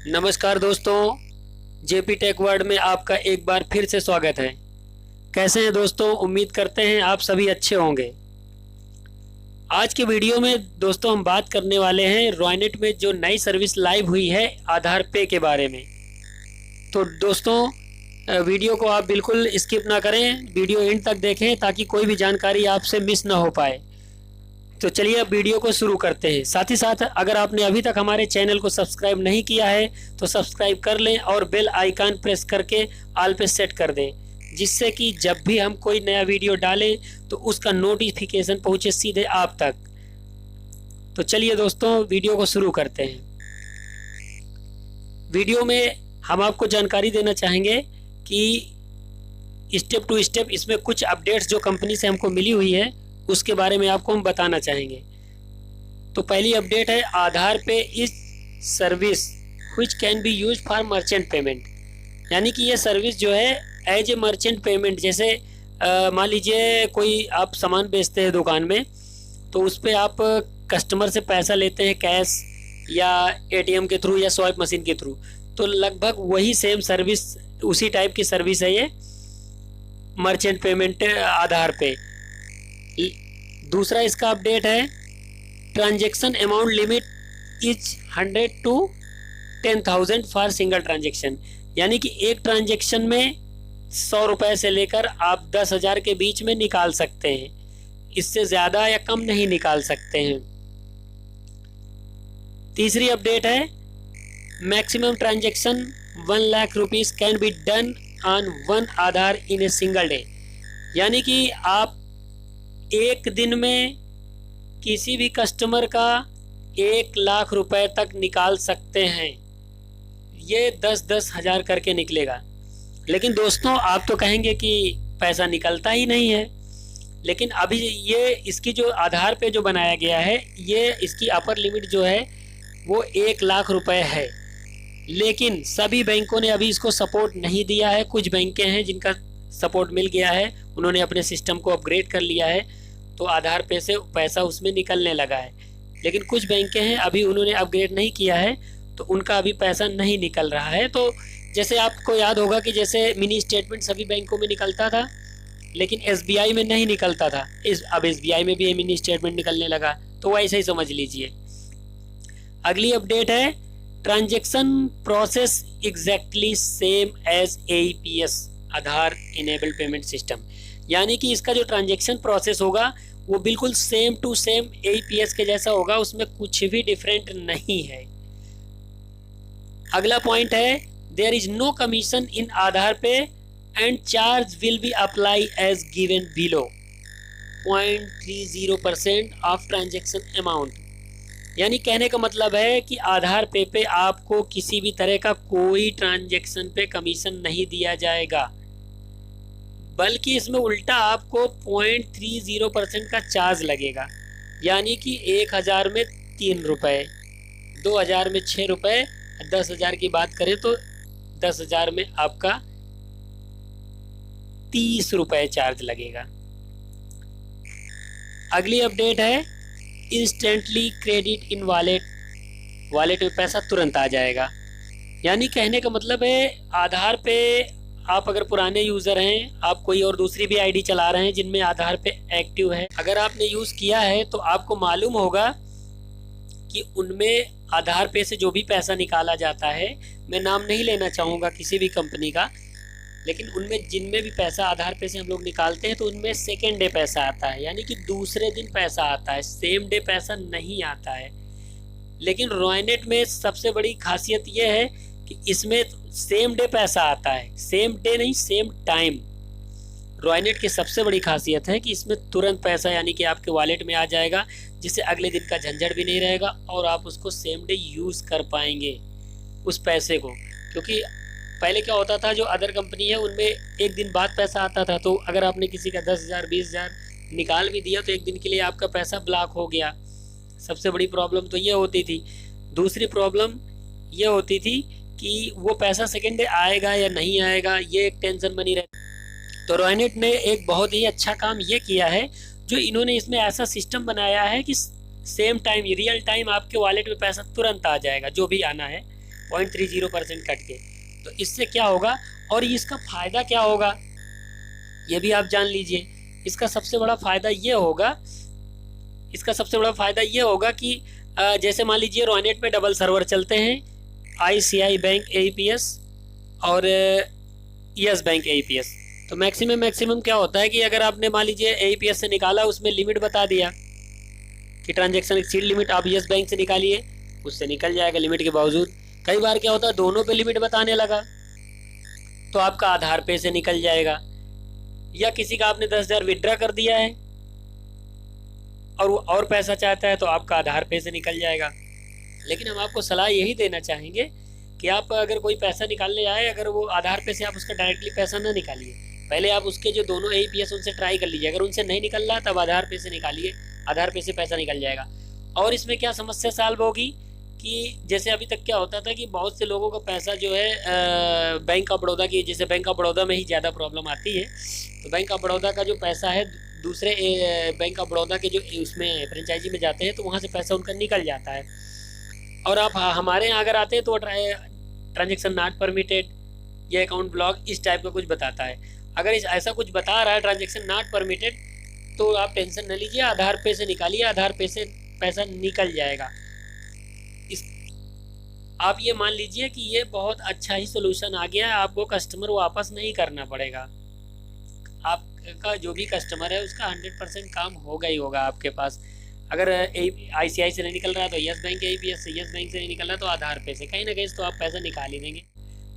नमस्कार दोस्तों, JP tech world में आपका एक बार फिर से स्वागत है। कैसे हैं दोस्तों? उम्मीद करते हैं आप सभी अच्छे होंगे। आज के वीडियो में दोस्तों हम बात करने वाले हैं रॉयनेट में जो नई सर्विस लाइव हुई है आधार पे के बारे में। तो दोस्तों वीडियो को आप बिल्कुल स्किप ना करें, वीडियो एंड तक देखें ताकि कोई भी जानकारी आपसे मिस ना हो पाए। तो चलिए अब वीडियो को शुरू करते हैं। साथ ही साथ अगर आपने अभी तक हमारे चैनल को सब्सक्राइब नहीं किया है तो सब्सक्राइब कर लें और बेल आइकन प्रेस करके ऑल पे सेट कर दें, जिससे कि जब भी हम कोई नया वीडियो डालें तो उसका नोटिफिकेशन पहुंचे सीधे आप तक। तो चलिए दोस्तों वीडियो को शुरू करते हैं। वीडियो में हम आपको जानकारी देना चाहेंगे कि स्टेप टू स्टेप इसमें कुछ अपडेट्स जो कंपनी से हमको मिली हुई है उसके बारे में आपको हम बताना चाहेंगे। तो पहली अपडेट है आधार पे is service which can be use for merchant payment. यानी कि ये सर्विस जो है एज ए मर्चेंट पेमेंट, जैसे मान लीजिए कोई आप सामान बेचते हैं दुकान में, तो उस पर आप कस्टमर से पैसा लेते हैं कैश या एटीएम के थ्रू या स्वाइप मशीन के थ्रू, तो लगभग वही सेम सर्विस, उसी टाइप की सर्विस है ये मर्चेंट पेमेंट आधार पे। दूसरा इसका अपडेट है transaction amount limit is 100 to 10,000 for single transaction. यानी कि एक ट्रांजैक्शन में 100 रुपए से लेकर आप 10,000 के बीच में निकाल सकते हैं, इससे ज़्यादा या कम नहीं निकाल सकते हैं। तीसरी अपडेट है maximum transaction 1 lakh rupees can be done on one Aadhaar in a single day. यानी कि आप एक दिन में किसी भी कस्टमर का 1 लाख रुपए तक निकाल सकते हैं। ये 10-10 हज़ार करके निकलेगा। लेकिन दोस्तों आप तो कहेंगे कि पैसा निकलता ही नहीं है, लेकिन अभी ये इसकी जो आधार पे जो बनाया गया है, ये इसकी अपर लिमिट जो है वो 1 लाख रुपए है। लेकिन सभी बैंकों ने अभी इसको सपोर्ट नहीं दिया है। कुछ बैंकें हैं जिनका सपोर्ट मिल गया है, उन्होंने अपने सिस्टम को अपग्रेड कर लिया है, तो आधार पे से पैसा उसमें निकलने लगा है। लेकिन कुछ बैंकें हैं अभी उन्होंने अपग्रेड नहीं किया है, तो उनका अभी पैसा नहीं निकल रहा है। तो जैसे आपको याद होगा कि जैसे मिनी स्टेटमेंट सभी बैंकों में निकलता था, लेकिन एसबीआई में नहीं निकलता था, अब एसबीआई में भी मिनी स्टेटमेंट निकलने लगा, तो वैसे ही समझ लीजिए। अगली अपडेट है transaction process exactly same as AEPS Aadhaar enabled payment system. यानी कि इसका जो ट्रांजैक्शन प्रोसेस होगा वो बिल्कुल सेम टू सेम AEPS के जैसा होगा, उसमें कुछ भी डिफरेंट नहीं है। अगला पॉइंट है there is no commission in Aadhaar pay and charge will be apply as given below 0.30% of transaction amount. यानी कहने का मतलब है कि आधार पे आपको किसी भी तरह का कोई ट्रांजैक्शन पे कमीशन नहीं दिया जाएगा, बल्कि इसमें उल्टा आपको 0.30% का चार्ज लगेगा। यानी कि 1,000 में 3 रुपये, 2,000 में 6 रुपये, 10,000 की बात करें तो 10,000 में आपका 30 रुपये चार्ज लगेगा। अगली अपडेट है इंस्टेंटली क्रेडिट इन वॉलेट में पैसा तुरंत आ जाएगा। यानी कहने का मतलब है आधार पे आप अगर पुराने यूज़र हैं, आप कोई और दूसरी भी आईडी चला रहे हैं जिनमें आधार पे एक्टिव है, अगर आपने यूज़ किया है तो आपको मालूम होगा कि उनमें आधार पे से जो भी पैसा निकाला जाता है, मैं नाम नहीं लेना चाहूँगा किसी भी कंपनी का, लेकिन उनमें जिनमें भी पैसा आधार पे से हम लोग निकालते हैं तो उनमें सेकेंड डे पैसा आता है। यानी कि दूसरे दिन पैसा आता है, सेम डे पैसा नहीं आता है। लेकिन रॉयनेट में सबसे बड़ी खासियत यह है कि इसमें सेम डे पैसा आता है, सेम डे नहीं सेम टाइम। रॉयनेट की सबसे बड़ी खासियत है कि इसमें तुरंत पैसा यानी कि आपके वॉलेट में आ जाएगा, जिससे अगले दिन का झंझट भी नहीं रहेगा और आप उसको सेम डे यूज़ कर पाएंगे उस पैसे को। क्योंकि पहले क्या होता था, जो अदर कंपनी है उनमें एक दिन बाद पैसा आता था, तो अगर आपने किसी का 10,000 20,000 निकाल भी दिया तो एक दिन के लिए आपका पैसा ब्लॉक हो गया। सबसे बड़ी प्रॉब्लम तो ये होती थी। दूसरी प्रॉब्लम ये होती थी कि वो पैसा सेकेंड डे आएगा या नहीं आएगा, ये एक टेंशन बनी रहती। तो रॉयनेट ने एक बहुत ही अच्छा काम ये किया है, जो इन्होंने इसमें ऐसा सिस्टम बनाया है कि सेम टाइम, रियल टाइम आपके वॉलेट में पैसा तुरंत आ जाएगा, जो भी आना है 0.30% कट के। तो इससे क्या होगा और इसका फ़ायदा क्या होगा ये भी आप जान लीजिए। इसका सबसे बड़ा फ़ायदा ये होगा कि जैसे मान लीजिए रॉयनेट पे डबल सर्वर चलते हैं, ICICI बैंक AEPS और यस बैंक AEPS। तो मैक्सिमम क्या होता है कि अगर आपने मान लीजिए AEPS से निकाला, उसमें लिमिट बता दिया कि ट्रांजैक्शन एक्सीड लिमिट, आप यस बैंक से निकालिए, उससे निकल जाएगा लिमिट के बावजूद। कई बार क्या होता है दोनों पे लिमिट बताने लगा तो आपका आधार पे से निकल जाएगा, या किसी का आपने 10,000 विड्रा कर दिया है और वो और पैसा चाहता है तो आपका आधार पे से निकल जाएगा। लेकिन हम आपको सलाह यही देना चाहेंगे कि आप अगर कोई पैसा निकालने आए, अगर वो आधार पे से, आप उसका डायरेक्टली पैसा ना निकालिए, पहले आप उसके जो दोनों AEPS उनसे ट्राई कर लीजिए। अगर उनसे नहीं निकल रहा तब आधार पे से निकालिए, आधार पे से पैसा निकल जाएगा। और इसमें क्या समस्या सॉल्व होगी कि जैसे अभी तक क्या होता था कि बहुत से लोगों का पैसा जो है बैंक ऑफ बड़ौदा की, जैसे बैंक ऑफ बड़ौदा में ही ज़्यादा प्रॉब्लम आती है, तो बैंक ऑफ बड़ौदा का जो पैसा है दूसरे बैंक ऑफ बड़ौदा के जो उसमें फ्रेंचाइजी में जाते हैं तो वहाँ से पैसा उनका निकल जाता है। और आप हमारे यहाँ अगर आते हैं तो ट्रांजेक्शन नॉट परमिटेड या अकाउंट ब्लॉक इस टाइप का कुछ बताता है। अगर ऐसा कुछ बता रहा है ट्रांजेक्शन नॉट परमिटेड, तो आप टेंशन न लीजिए, आधार पे से निकालिए, आधार पे से पैसा निकल जाएगा। आप ये मान लीजिए कि ये बहुत अच्छा ही सोल्यूशन आ गया है, आपको कस्टमर वापस नहीं करना पड़ेगा। आपका जो भी कस्टमर है उसका 100% काम होगा ही होगा आपके पास। अगर ICICI से नहीं निकल रहा तो यस बैंक AEPS से, यस बैंक से नहीं निकल रहा तो आधार पे से, कहीं ना कहीं तो आप पैसा निकाल ही देंगे।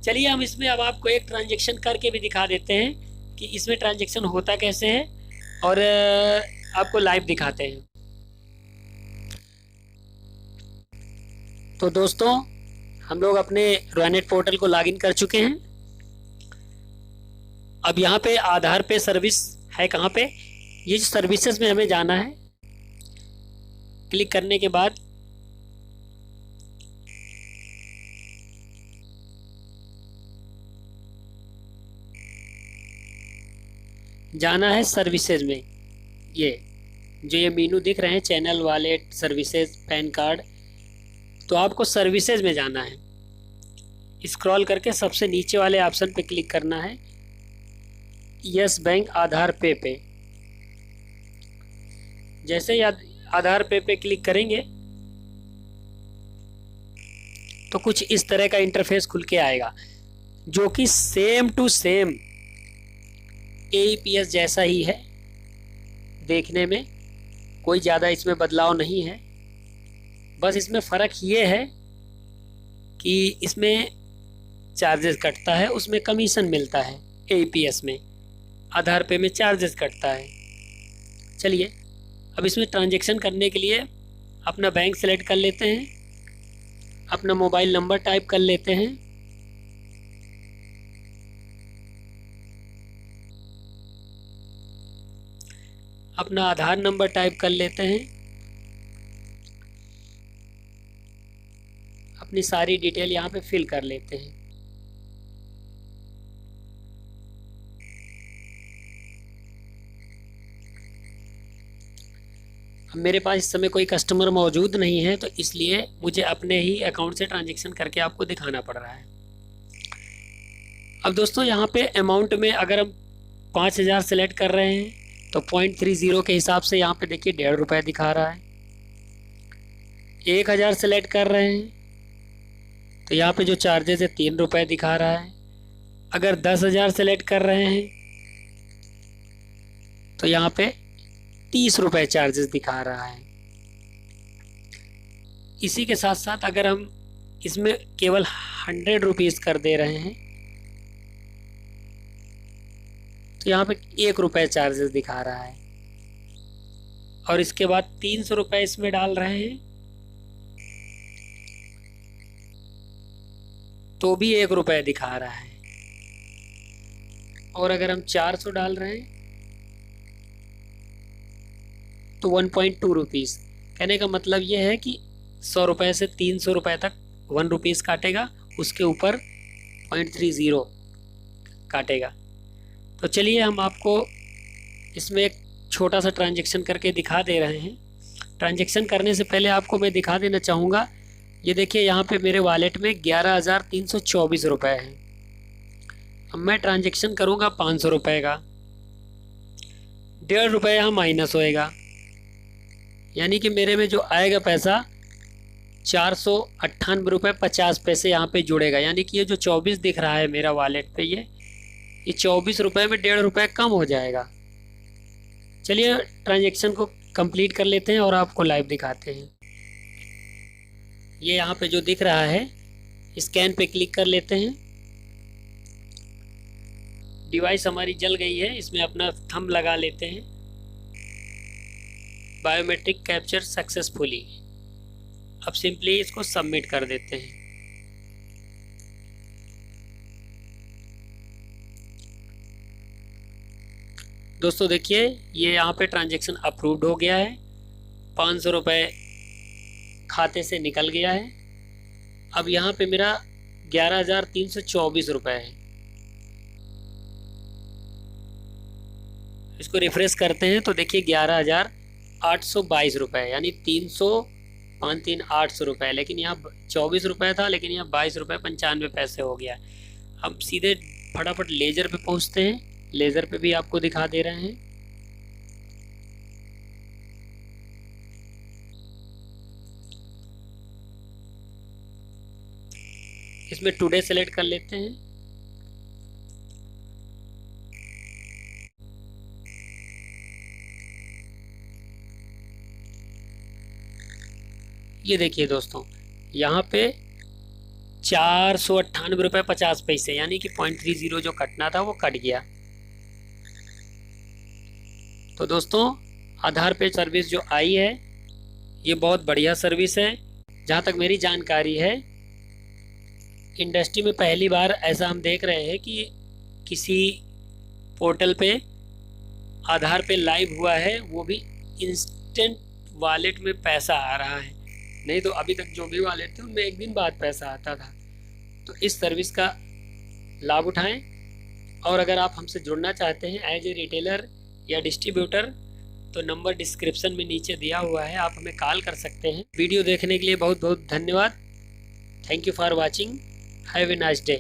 चलिए हम इसमें अब आपको एक ट्रांजेक्शन करके भी दिखा देते हैं कि इसमें ट्रांजेक्शन होता कैसे है, और आपको लाइव दिखाते हैं। तो दोस्तों हम लोग अपने रॉयनेट पोर्टल को लॉगिन कर चुके हैं। अब यहाँ पे आधार पे सर्विस है, कहाँ पे, ये जो सर्विसेज में हमें जाना है। क्लिक करने के बाद जाना है सर्विसेज में। ये मेनू दिख रहे हैं, channel, wallet, services, pan card, तो आपको सर्विसेज में जाना है। स्क्रॉल करके सबसे नीचे वाले ऑप्शन पे क्लिक करना है, यस बैंक आधार पे। जैसे ही आधार पे क्लिक करेंगे तो कुछ इस तरह का इंटरफेस खुल के आएगा, जो कि सेम टू सेम AEPS जैसा ही है देखने में, कोई ज़्यादा इसमें बदलाव नहीं है। बस इसमें फ़र्क ये है कि इसमें चार्जेस कटता है, उसमें कमीशन मिलता है। AEPS में, आधार पे में चार्जेस कटता है। चलिए अब इसमें ट्रांजैक्शन करने के लिए अपना बैंक सेलेक्ट कर लेते हैं, अपना मोबाइल नंबर टाइप कर लेते हैं, अपना आधार नंबर टाइप कर लेते हैं, अपनी सारी डिटेल यहाँ पे फिल कर लेते हैं। अब मेरे पास इस समय कोई कस्टमर मौजूद नहीं है, तो इसलिए मुझे अपने ही अकाउंट से ट्रांजैक्शन करके आपको दिखाना पड़ रहा है। अब दोस्तों यहाँ पे अमाउंट में अगर हम 5,000 सेलेक्ट कर रहे हैं तो 0.30 के हिसाब से यहाँ पे देखिए ₹1.5 दिखा रहा है। 1,000 सेलेक्ट कर रहे हैं तो यहाँ पे जो चार्जेस है ₹3 दिखा रहा है। अगर 10,000 सेलेक्ट कर रहे हैं तो यहाँ पे ₹30 चार्जेस दिखा रहा है। इसी के साथ साथ अगर हम इसमें केवल ₹100 कर दे रहे हैं तो यहाँ पे ₹1 चार्जेस दिखा रहा है, और इसके बाद ₹300 इसमें डाल रहे हैं तो भी ₹1 दिखा रहा है, और अगर हम 400 डाल रहे हैं तो ₹1.2। कहने का मतलब ये है कि ₹100 से ₹300 तक ₹1 काटेगा, उसके ऊपर 0.30 काटेगा। तो चलिए हम आपको इसमें एक छोटा सा ट्रांजैक्शन करके दिखा दे रहे हैं। ट्रांजैक्शन करने से पहले आपको मैं दिखा देना चाहूँगा ये देखिए यहाँ पे मेरे वॉलेट में 11,324 रुपये हैं। अब मैं ट्रांजेक्शन करूँगा 500 रुपये का, 1.5 रुपये यहाँ माइनस होएगा, यानी कि मेरे में जो आएगा पैसा 498 रुपये 50 पैसे यहाँ पे जुड़ेगा। यानी कि ये जो 24 दिख रहा है मेरा वॉलेट पे, ये 24 रुपये में 1.5 रुपये कम हो जाएगा। चलिए ट्रांजेक्शन को कंप्लीट कर लेते हैं और आपको लाइव दिखाते हैं। ये यहाँ पे जो दिख रहा है स्कैन पे क्लिक कर लेते हैं। डिवाइस हमारी जल गई है, इसमें अपना थंब लगा लेते हैं। Biometric capture successfully. अब सिंपली इसको सबमिट कर देते हैं। दोस्तों देखिए ये यहाँ पे ट्रांजैक्शन अप्रूव्ड हो गया है, 500 रुपये खाते से निकल गया है। अब यहाँ पे मेरा 11,324 रुपये है। इसको रिफ्रेश करते हैं तो देखिए 11,822 रुपये, यानी 300 रुपये, लेकिन यहाँ 24 रुपये था, लेकिन यहाँ 22 रुपये 95 पैसे हो गया। अब सीधे फटाफट लेजर पे पहुँचते हैं। लेजर पे भी आपको दिखा दे रहे हैं। इसमें टुडे सेलेक्ट कर लेते हैं। ये देखिए दोस्तों यहाँ पे 498 रुपये 50 पैसे, यानी कि 0.30 जो कटना था वो कट गया। तो दोस्तों आधार पे सर्विस जो आई है ये बहुत बढ़िया सर्विस है। जहाँ तक मेरी जानकारी है इंडस्ट्री में पहली बार ऐसा हम देख रहे हैं कि किसी पोर्टल पे आधार पे लाइव हुआ है, वो भी इंस्टेंट वॉलेट में पैसा आ रहा है। नहीं तो अभी तक जो भी वॉलेट थे उनमें एक दिन बाद पैसा आता था। तो इस सर्विस का लाभ उठाएं। और अगर आप हमसे जुड़ना चाहते हैं एज ए रिटेलर या डिस्ट्रीब्यूटर, तो नंबर डिस्क्रिप्शन में नीचे दिया हुआ है, आप हमें कॉल कर सकते हैं। वीडियो देखने के लिए बहुत बहुत धन्यवाद। Thank you for watching. Have a nice day.